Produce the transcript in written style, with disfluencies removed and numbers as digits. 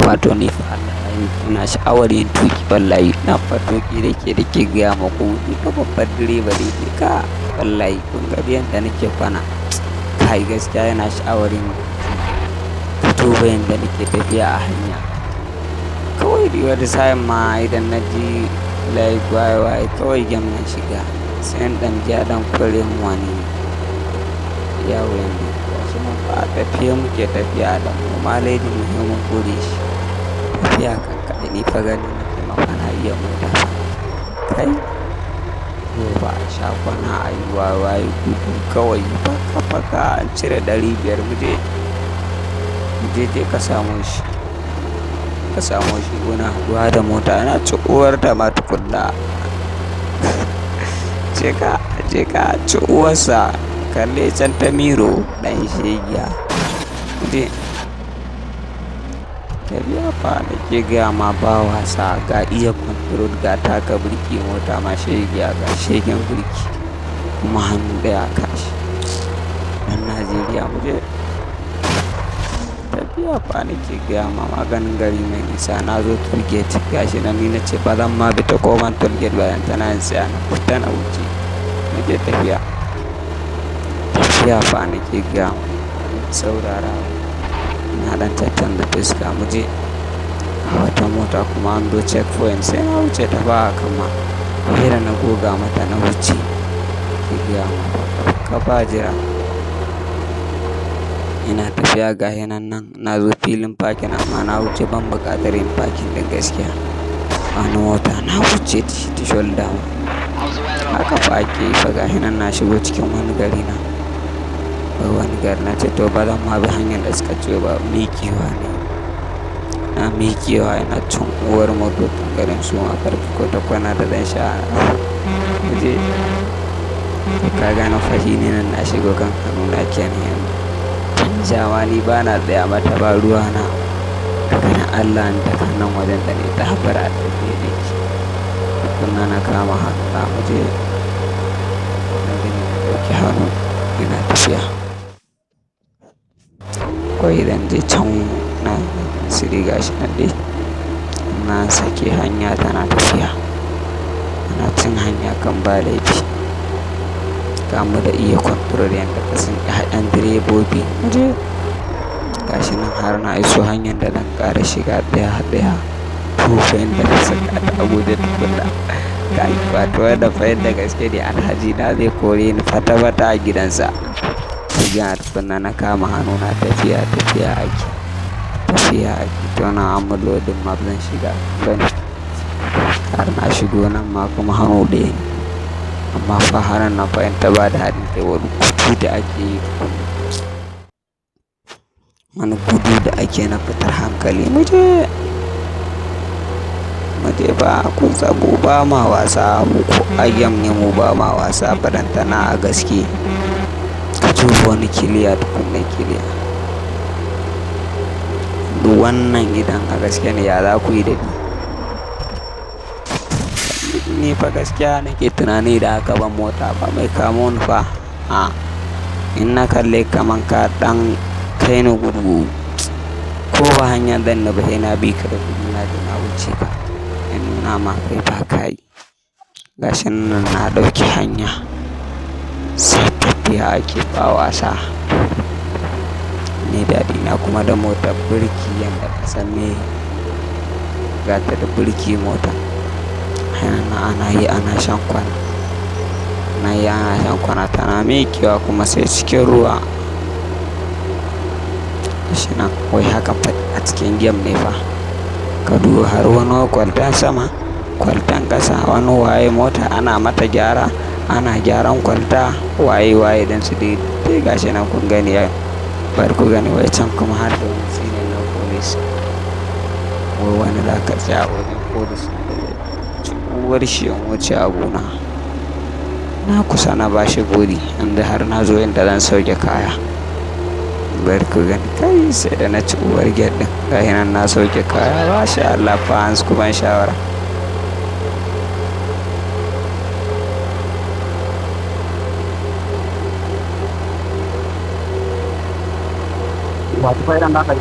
wato ni fa wallahi ina sha'awar yin tuƙi wallahi na fa tuƙi da ke gaya maku ni fa babban direba ne ni ka wallahi kun ga yanda nake kwana kai gaskiya yana sha'awar yin fito bayan da nake tafiya a hanya kawai dai wani sa'in ma idan na ji like waye kawai gem na shiga sai in ɗan ji a ɗan kure min wani yawo yanda gashi nan fa tafiya muke tafiya da mu malai da muhimmin kore shi tafiya kankaɗe ni fa gani nake ma fa na iya mota fa kai ko ba a sha kwana a yi wawaye gudu kawai faka an cire 500 je ka samo shi gona haɗuwa da mota yana ci uwarta ma tukunna je ka ci uwarsa kalle can ta miro ɗan shegiya je tafiya fa da ke gaya ma ba wasa ga iya control ga taka birki mota ma shegiya ga shegen birki kuma hannu ɗaya kashi ɗan najeriya mu je tafiya fa nake gaya ma maganin gari mai nisa na zo tollgate gashi nan ni na ce ba zan ma bi ta koman tollgate bayan tana yin tsaya na fita na wuce nake tafiya fa nake gaya ma saurara ina dan tattan da fuska mu je a wata mota kuma an do checkpoint sai na wuce ta ba kama hira na goga mata na wuce ke gaya ma ka ba jira ina tafiya ga yanan nan na zo filin parking amma na wuce ban buƙatar yin parking din gaskiya wani mota na wuce ta shoulder haka fa ake yi fa ga yanan na shigo cikin wani gari na wani gari na ce to ba zan ma bi hanyar da suka ce ba miƙewa ne na miƙewa ina cin uwar motocin garin su ma karfi ko ta kwana da zan sha je ka gane fashi ne nan na shigo kan kanuna kenan yanzu jawa ni ba na tsaya mata ba ruwa na daga na Allah ta kan nan wajen da ne ta habara da ke da ke kunna na kama hannu na muje na gani na ɗauki hannu ina tafiya kawai idan je can na siri gashi nan dai na sake hanya tana tafiya ana cin hanya kan ba laifi kamu da iya control yadda ka san haɗin direbobi je gashi nan har na iso hanyar da zan ƙara shiga ɗaya tufayin da ta saka ta abuja tukunna kai ba to da fahim da gaske ne alhaji na zai kore ni fata a gidansa shiga tukunna na kama hannu na tafiya ake to na amulodin map zan shiga bane har na shigo nan ma kuma hannu ɗaya ne amma fa haran na fahimta ba da haɗin kai wani gudu da ake yi wani gudu da ake na fitar hankali muje ba kun sabo ba ma wasa mu ko ayyam ne mu ba ma wasa barantana a gaske ka tuba wani kiliya tukunna kiliya duk wannan gidan a gaske ne ya za ku yi da ni fa gaskiya nake tunani da aka ban mota ba mai kamo ni fa in na kalle kaman ka dan kai ni gudu ko ba hanyar dan na bai na bi ka da gudu na da na wuce ka in nuna ma kai ba kai gashi nan na dauki hanya sai tafiya ake ba wasa ni daɗi na kuma da motar birki yanda ka san me gata da birki mota ana yi ana shan kwana tana miƙewa kuma sai cikin ruwa shi nan wai haka a cikin gem ne fa ka duba har wani kwaltan sama kwaltan ƙasa wani waye mota ana mata gyara ana gyaran kwalta waye don su dai gashi nan kun gani ya bar ku gani wai can kuma har da wani sinin na polis wai wani da ka tsaya wajen polis uwar shi in wuce abuna na kusa na bashi gori inda har na zo inda zan sauke kaya bar ku gani kai sai da na ci uwar gate din gashi nan na sauke kaya masha Allah fa an su ban shawara wato fa idan da ka